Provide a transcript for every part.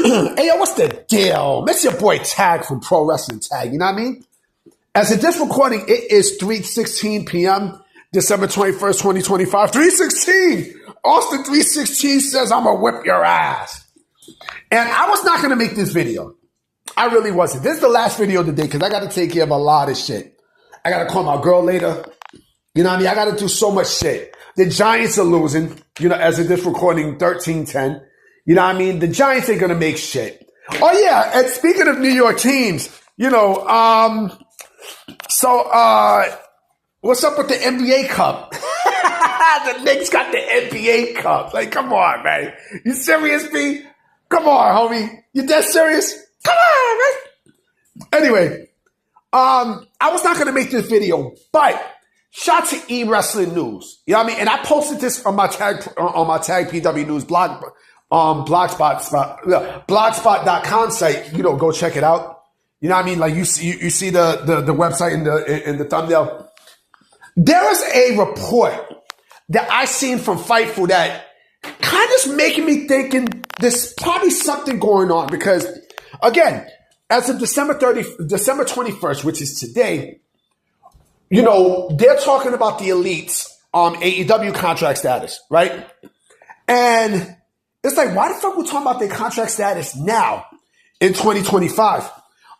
Hey, yo, what's the deal? It's your boy Tag from Pro Wrestling Tag, you know what I mean? As of this recording, it is 3:16 p.m., December 21st, 2025. 3:16! Austin 3:16 says, I'm gonna whip your ass. And I was not gonna make this video. I really wasn't. This is the last video of the day because I gotta take care of a lot of shit. I gotta call my girl later. You know what I mean? I gotta do so much shit. The Giants are losing, as of this recording, 13-10. You know what I mean? The Giants ain't going to make shit. Oh, yeah. And speaking of New York teams, what's up with the NBA Cup? The Knicks got the NBA Cup. Like, come on, man. You serious, B? Come on, homie. You that serious? Come on, man. Anyway, I was not going to make this video, but shout to E-Wrestling News. You know what I mean? And I posted this on my tag PW News blog. Blogspot.com site, go check it out. You know what I mean? Like you see the website in the thumbnail. There is a report that I seen from Fightful that kind of making me thinking there's probably something going on because, again, as of December 21st, which is today, they're talking about the Elite's AEW contract status, right? And it's like, why the fuck we talking about their contract status now in 2025?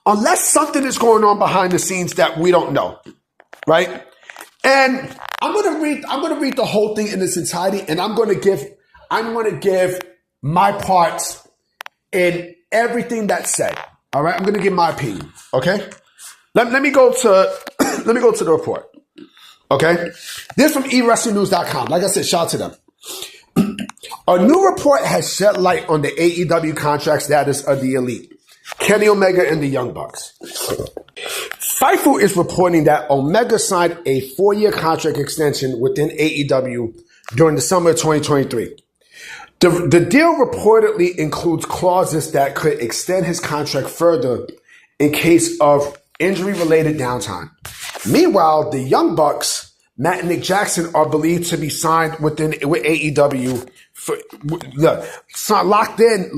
Unless something is going on behind the scenes that we don't know, right? And I'm gonna read the whole thing in its entirety, and I'm gonna give my parts in everything that's said. All right, I'm gonna give my opinion. Okay, let me go to the report. Okay, this is from eWrestlingNews.com. Like I said, shout out to them. A new report has shed light on the AEW contract status of the Elite, Kenny Omega and the Young Bucks. Fightful is reporting that Omega signed a 4-year contract extension within AEW during the summer of 2023. The deal reportedly includes clauses that could extend his contract further in case of injury-related downtime. Meanwhile, the Young Bucks, Matt and Nick Jackson, are believed to be signed with AEW. Locked in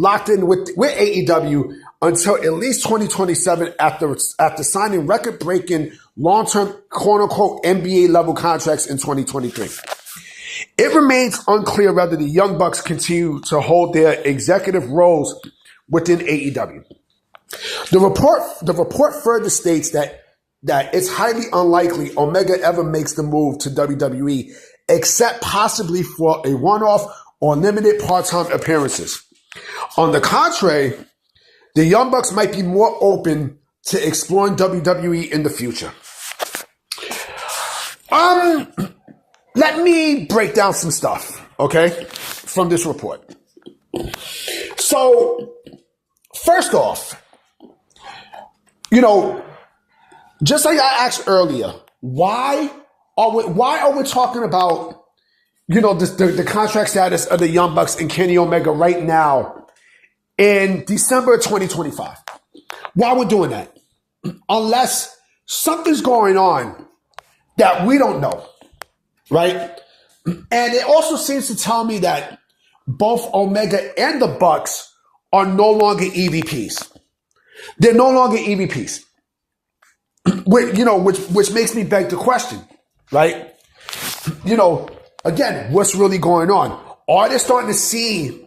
with AEW until at least 2027 after signing record-breaking long-term quote-unquote NBA level contracts in 2023. It remains unclear whether the Young Bucks continue to hold their executive roles within AEW. The report further states that it's highly unlikely Omega ever makes the move to WWE, except possibly for a one-off or limited part-time appearances. On the contrary, the Young Bucks might be more open to exploring WWE in the future. Let me break down some stuff, okay, from this report. So, first off, just like I asked earlier, why are we talking about the contract status of the Young Bucks and Kenny Omega right now in December 2025? Why we're doing that? Unless something's going on that we don't know, right? And it also seems to tell me that both Omega and the Bucks are no longer EVPs. They're no longer EVPs. Which makes me beg the question, right? Again, what's really going on? Are they starting to see,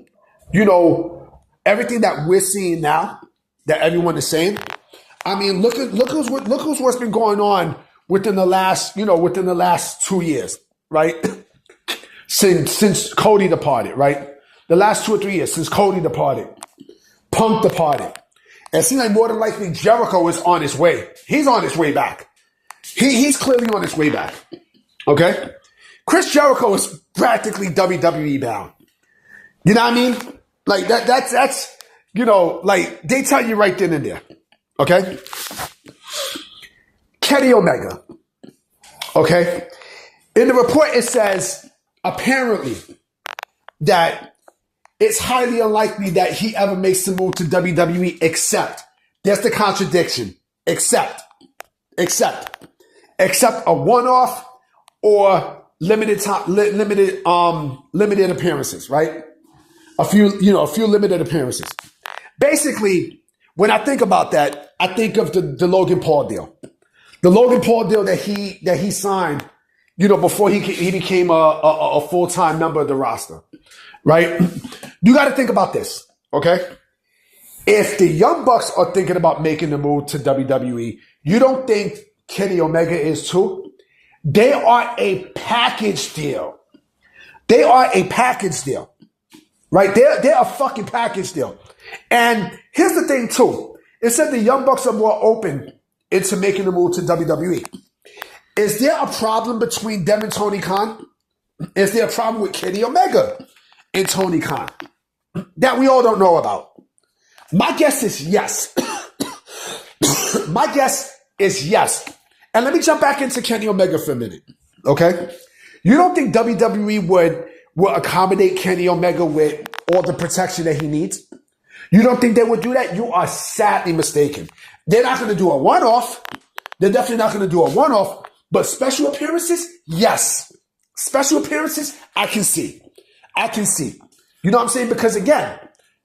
everything that we're seeing now, that everyone is saying? I mean, look who's what's been going on within the last 2 years, right? Since Cody departed, right? The last 2 or 3 years since Cody departed, Punk departed. And it seems like more than likely Jericho is on his way. He's on his way back. He's clearly on his way back. Okay? Chris Jericho is practically WWE bound. You know what I mean? Like that's like they tell you right then and there. Okay? Kenny Omega. Okay? In the report it says apparently that it's highly unlikely that he ever makes the move to WWE except, there's the contradiction, except a one-off or limited appearances, right? A few limited appearances. basically, when I think about that, I think of the Logan Paul deal. The Logan Paul deal that he signed, before he became a full-time member of the roster, right? You got to think about this, okay? If the Young Bucks are thinking about making the move to WWE, you don't think Kenny Omega is too? They are a package deal. They are a package deal, right? They're a fucking package deal. And here's the thing too. It said the Young Bucks are more open into making the move to WWE. Is there a problem between them and Tony Khan? Is there a problem with Kenny Omega and Tony Khan that we all don't know about? My guess is yes. My guess is yes. And let me jump back into Kenny Omega for a minute, okay? You don't think WWE would accommodate Kenny Omega with all the protection that he needs? You don't think they would do that? You are sadly mistaken. They're not going to do a one-off. They're definitely not going to do a one-off. But special appearances, yes. Special appearances, I can see. I can see. You know what I'm saying? Because again,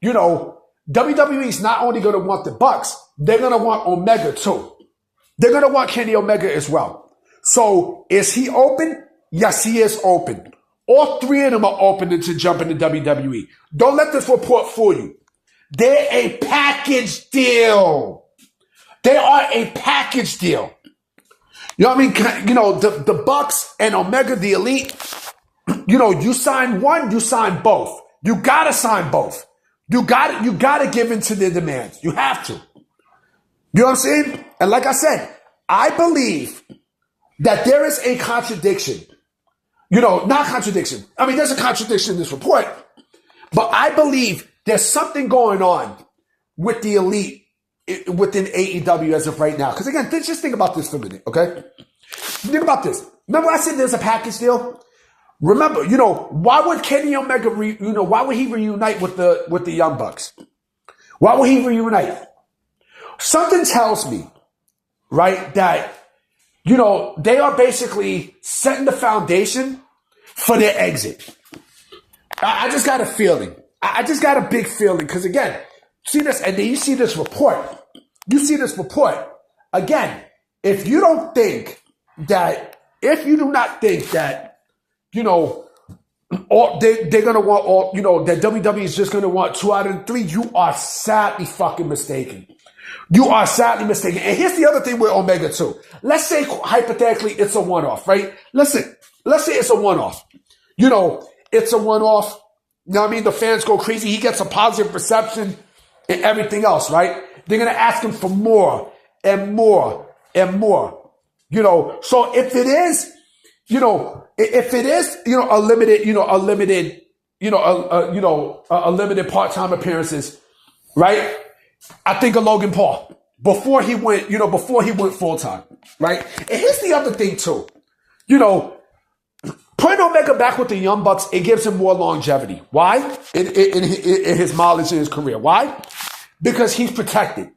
WWE is not only going to want the Bucks, they're going to want Omega too. They're going to want Kenny Omega as well. So is he open? Yes, he is open. All three of them are open to jump into WWE. Don't let this report fool you. They're a package deal. They are a package deal. You know what I mean? The Bucks and Omega, the Elite, you sign one, you sign both. You gotta sign both. You gotta give in to their demands. You have to. You know what I'm saying? And like I said, I believe that there is a contradiction. Not contradiction. I mean, there's a contradiction in this report, but I believe there's something going on with the Elite within AEW as of right now. Because again, just think about this for a minute, okay? Think about this. Remember I said there's a package deal? Remember, why would Kenny Omega, why would he reunite with the Young Bucks? Why would he reunite? Something tells me, right, that, they are basically setting the foundation for their exit. I just got a feeling. I just got a big feeling. Because again, see this, and then you see this report. You see this report. Again, if you do not think that, they're going to want all, that WWE is just going to want 2 out of 3, you are sadly fucking mistaken. You are sadly mistaken. And here's the other thing with Omega too. Let's say hypothetically it's a one-off, right? Let's say it's a one-off. It's a one-off. You know what I mean? The fans go crazy. He gets a positive reception and everything else, right? They're going to ask him for more and more and more. So if it is, a limited part-time appearances, right? I think of Logan Paul before he went full-time, right? And here's the other thing too. Putting Omega back with the Young Bucks, it gives him more longevity. Why? In his mileage in his career. Why? Because he's protected.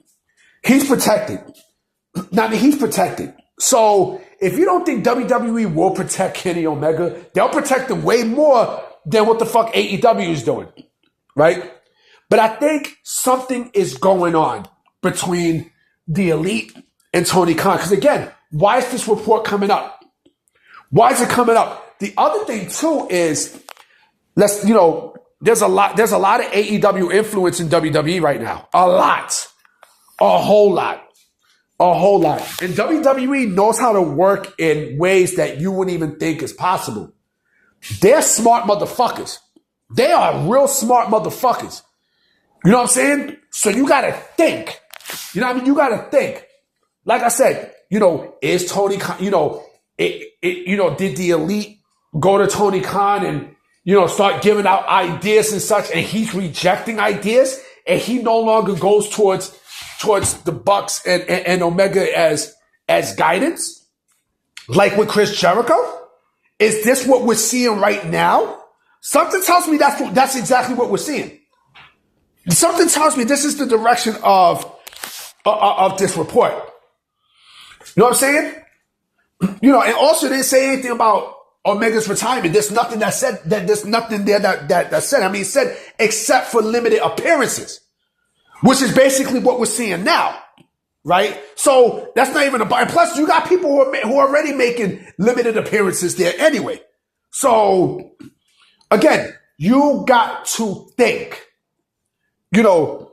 He's protected. He's protected. So if you don't think WWE will protect Kenny Omega, they'll protect him way more than what the fuck AEW is doing, right? But I think something is going on between the Elite and Tony Khan. Because again, why is this report coming up? Why is it coming up? The other thing too is, there's a lot of AEW influence in WWE right now. A lot. A whole lot. And WWE knows how to work in ways that you wouldn't even think is possible. They're smart motherfuckers. They are real smart motherfuckers. You know what I'm saying? So you gotta think. You know what I mean? You gotta think. Like I said, is Tony Khan, did the Elite go to Tony Khan and, start giving out ideas and such, and he's rejecting ideas, and he no longer goes towards the Bucks and Omega as guidance? Like with Chris Jericho? Is this what we're seeing right now? Something tells me that's exactly what we're seeing. Something tells me this is the direction of this report. You know what I'm saying? And also they didn't say anything about Omega's retirement. There's nothing that said that. There's nothing there that said. I mean, it said except for limited appearances. which is basically what we're seeing now, right? So that's not even a buy. Plus, you got people who are already making limited appearances there anyway. So again, you got to think, you know,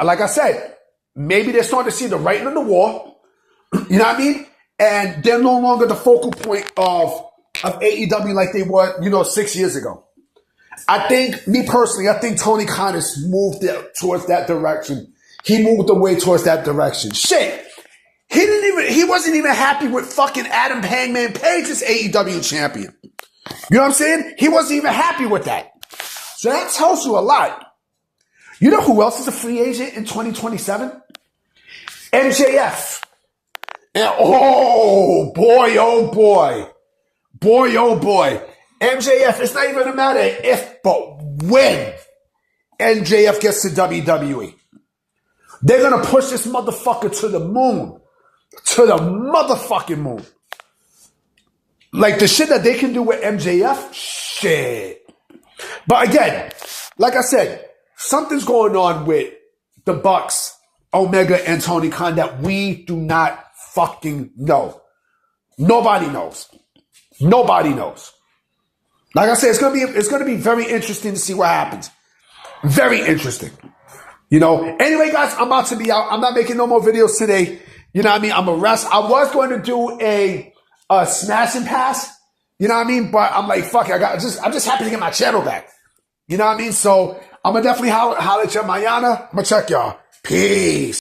like I said, maybe they're starting to see the writing on the wall. You know what I mean? And they're no longer the focal point of AEW like they were, 6 years ago. I think, me personally, I think Tony Khan has moved towards that direction. He moved away towards that direction. Shit. He wasn't even happy with fucking Adam Hangman Page as AEW champion. You know what I'm saying? He wasn't even happy with that. So that tells you a lot. You know who else is a free agent in 2027? MJF. And oh boy. MJF, it's not even a matter if, but when MJF gets to WWE. They're going to push this motherfucker to the moon. To the motherfucking moon. Like the shit that they can do with MJF, shit. But again, like I said, something's going on with the Bucks, Omega, and Tony Khan that we do not fucking know. Nobody knows. Like I said, it's gonna be very interesting to see what happens. Very interesting. Anyway, guys, I'm about to be out. I'm not making no more videos today. You know what I mean? I'm a rest. I was going to do a smash and pass. You know what I mean? But I'm like, fuck it. I'm just happy to get my channel back. You know what I mean? So I'm gonna definitely holler at you mañana. I'm gonna check y'all. Peace.